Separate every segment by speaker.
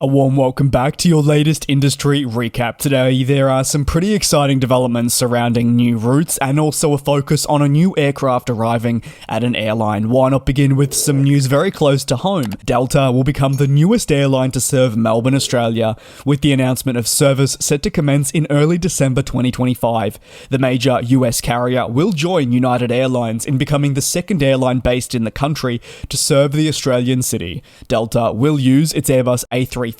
Speaker 1: A warm welcome back to your latest industry recap. Today, there are some pretty exciting developments surrounding new routes and also a focus on a new aircraft arriving at an airline. Why not begin with some news very close to home? Delta will become the newest airline to serve Melbourne, Australia, with the announcement of service set to commence in early December 2025. The major US carrier will join United Airlines in becoming the second airline based in the country to serve the Australian city. Delta will use its Airbus A350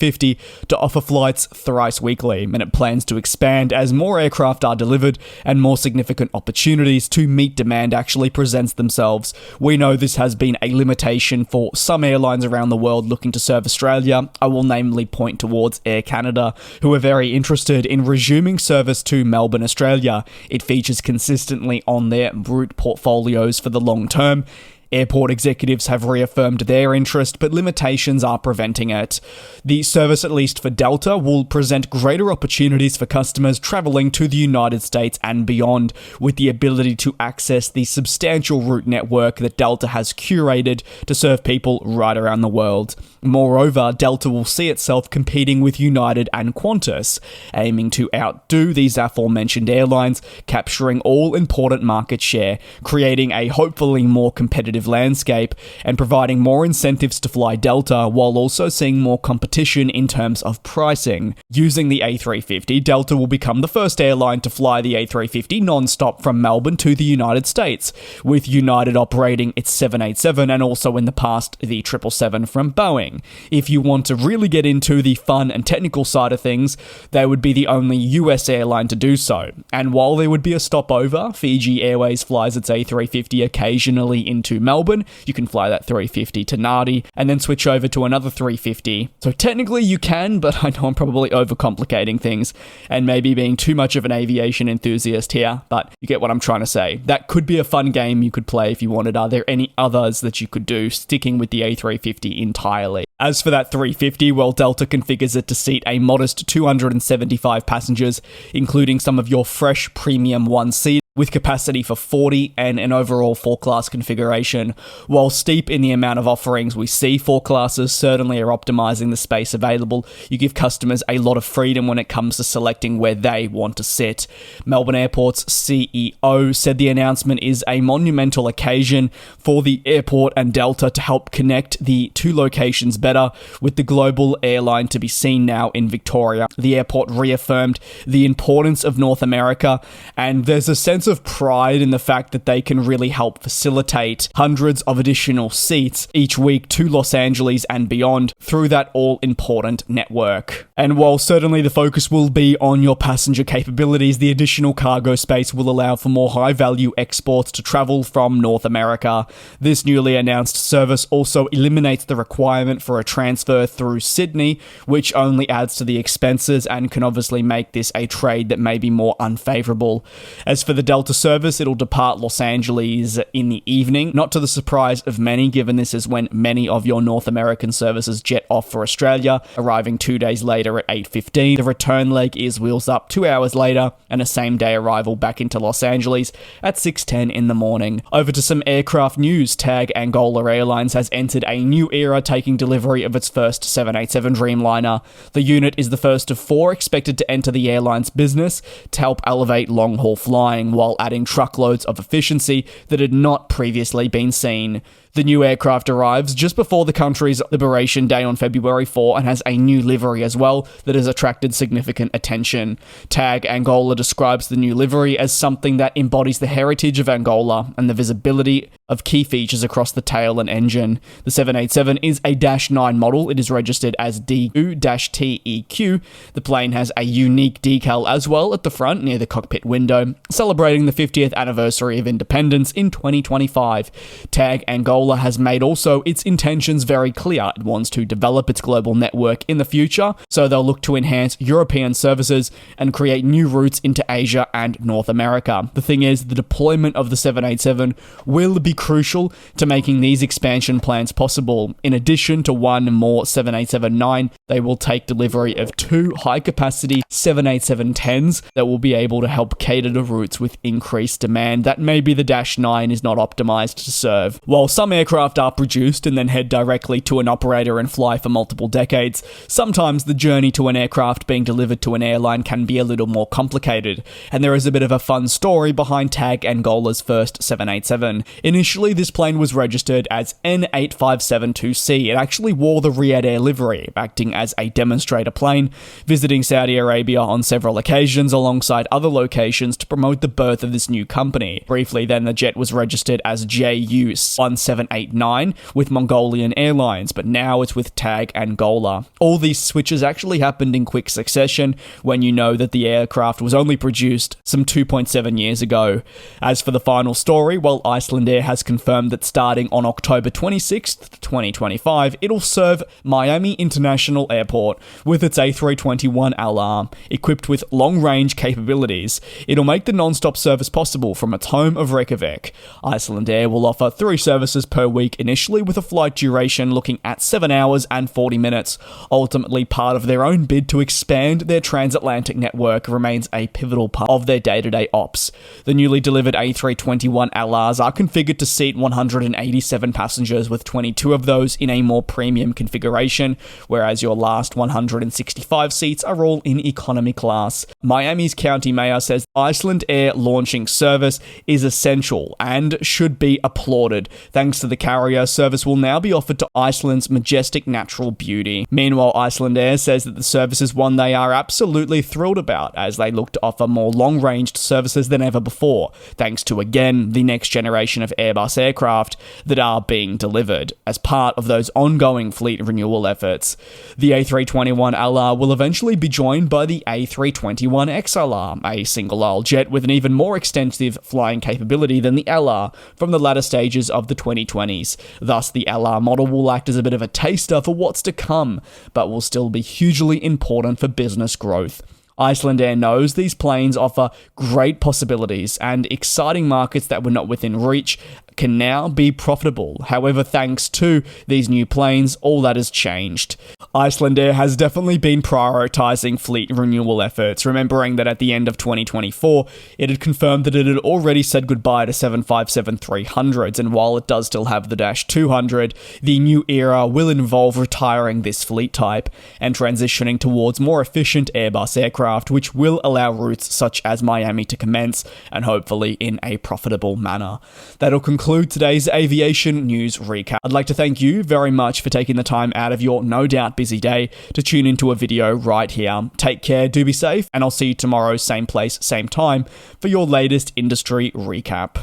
Speaker 1: to offer flights thrice weekly, and it plans to expand as more aircraft are delivered and more significant opportunities to meet demand actually presents themselves. We know this has been a limitation for some airlines around the world looking to serve Australia. I will namely point towards Air Canada, who are very interested in resuming service to Melbourne, Australia. It features consistently on their route portfolios for the long term. Airport executives have reaffirmed their interest, but limitations are preventing it. The service, at least for Delta, will present greater opportunities for customers travelling to the United States and beyond, with the ability to access the substantial route network that Delta has curated to serve people right around the world. Moreover, Delta will see itself competing with United and Qantas, aiming to outdo these aforementioned airlines, capturing all important market share, creating a hopefully more competitive landscape, and providing more incentives to fly Delta while also seeing more competition in terms of pricing. Using the A350, Delta will become the first airline to fly the A350 non-stop from Melbourne to the United States, with United operating its 787 and also in the past the 777 from Boeing. If you want to really get into the fun and technical side of things, they would be the only US airline to do so. And while there would be a stopover, Fiji Airways flies its A350 occasionally into Melbourne. You can fly that 350 to Nadi and then switch over to another 350. So technically you can, but I know I'm probably overcomplicating things and maybe being too much of an aviation enthusiast here, but you get what I'm trying to say. That could be a fun game you could play if you wanted. Are there any others that you could do sticking with the A350 entirely? As for that 350, well, Delta configures it to seat a modest 275 passengers, including some of your fresh premium one-seat, with capacity for 40 and an overall 4-class configuration. While steep in the amount of offerings we see, 4 classes certainly are optimizing the space available. You give customers a lot of freedom when it comes to selecting where they want to sit. Melbourne Airport's CEO said the announcement is a monumental occasion for the airport and Delta to help connect the two locations better, with the global airline to be seen now in Victoria. The airport reaffirmed the importance of North America, and there's a sense of pride in the fact that they can really help facilitate hundreds of additional seats each week to Los Angeles and beyond through that all-important network. And while certainly the focus will be on your passenger capabilities, the additional cargo space will allow for more high-value exports to travel from North America. This newly announced service also eliminates the requirement for a transfer through Sydney, which only adds to the expenses and can obviously make this a trade that may be more unfavourable. As for the Delta service, it'll depart Los Angeles in the evening, not to the surprise of many, given this is when many of your North American services jet off for Australia, arriving 2 days later at 8:15. The return leg is wheels up 2 hours later, and a same-day arrival back into Los Angeles at 6:10 in the morning. Over to some aircraft news. TAAG Angola Airlines has entered a new era, taking delivery of its first 787 Dreamliner. The unit is the first of 4 expected to enter the airline's business to help elevate long-haul flying, while adding truckloads of efficiency that had not previously been seen. The new aircraft arrives just before the country's Liberation Day on February 4 and has a new livery as well that has attracted significant attention. TAAG Angola describes the new livery as something that embodies the heritage of Angola and the visibility of key features across the tail and engine. The 787 is a -9 model. It is registered as DQ-TEQ. The plane has a unique decal as well at the front near the cockpit window, celebrating the 50th anniversary of independence in 2025. TAAG Angola has made also its intentions very clear. It wants to develop its global network in the future, so they'll look to enhance European services and create new routes into Asia and North America. The thing is, the deployment of the 787 will be be crucial to making these expansion plans possible. In addition to one more 787-9, they will take delivery of 2 high-capacity 787-10s that will be able to help cater to routes with increased demand that maybe the Dash 9 is not optimized to serve. While some aircraft are produced and then head directly to an operator and fly for multiple decades, sometimes the journey to an aircraft being delivered to an airline can be a little more complicated, and there is a bit of a fun story behind TAAG Angola's first 787. Initially, this plane was registered as N8572C. It actually wore the Riyadh Air livery, acting as a demonstrator plane, visiting Saudi Arabia on several occasions alongside other locations to promote the birth of this new company. Briefly then, the jet was registered as JU1789 with Mongolian Airlines, but now it's with TAAG Angola. All these switches actually happened in quick succession when you know that the aircraft was only produced some 2.7 years ago. As for the final story, well, Icelandair has confirmed that starting on October 26th, 2025, it'll serve Miami International Airport with its A321LR, equipped with long-range capabilities. It'll make the non-stop service possible from its home of Reykjavik. Icelandair will offer 3 services per week initially, with a flight duration looking at 7 hours and 40 minutes. Ultimately, part of their own bid to expand their transatlantic network remains a pivotal part of their day-to-day ops. The newly delivered A321LRs are configured to seat 187 passengers, with 22 of those in a more premium configuration, whereas your last 165 seats are all in economy class. Miami's county mayor says Icelandair launching service is essential and should be applauded. Thanks to the carrier, service will now be offered to Iceland's majestic natural beauty. Meanwhile, Icelandair says that the service is one they are absolutely thrilled about, as they look to offer more long-ranged services than ever before, thanks to, again, the next generation of Airbus aircraft that are being delivered as part of those ongoing fleet renewal efforts. The A321LR will eventually be joined by the A321XLR, a single-aisle jet with an even more extensive flying capability than the LR from the latter stages of the 2020s. Thus, the LR model will act as a bit of a taster for what's to come, but will still be hugely important for business growth. Icelandair knows these planes offer great possibilities, and exciting markets that were not within reach can now be profitable. However, thanks to these new planes, all that has changed. Icelandair has definitely been prioritising fleet renewal efforts, remembering that at the end of 2024, it had confirmed that it had already said goodbye to 757-300s, and while it does still have the Dash 200, the new era will involve retiring this fleet type and transitioning towards more efficient Airbus aircraft, which will allow routes such as Miami to commence, and hopefully in a profitable manner. That'll conclude today's aviation news recap. I'd like to thank you very much for taking the time out of your no doubt busy day to tune into a video right here. Take care, do be safe, and I'll see you tomorrow, same place, same time, for your latest industry recap.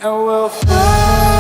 Speaker 2: And we'll fly.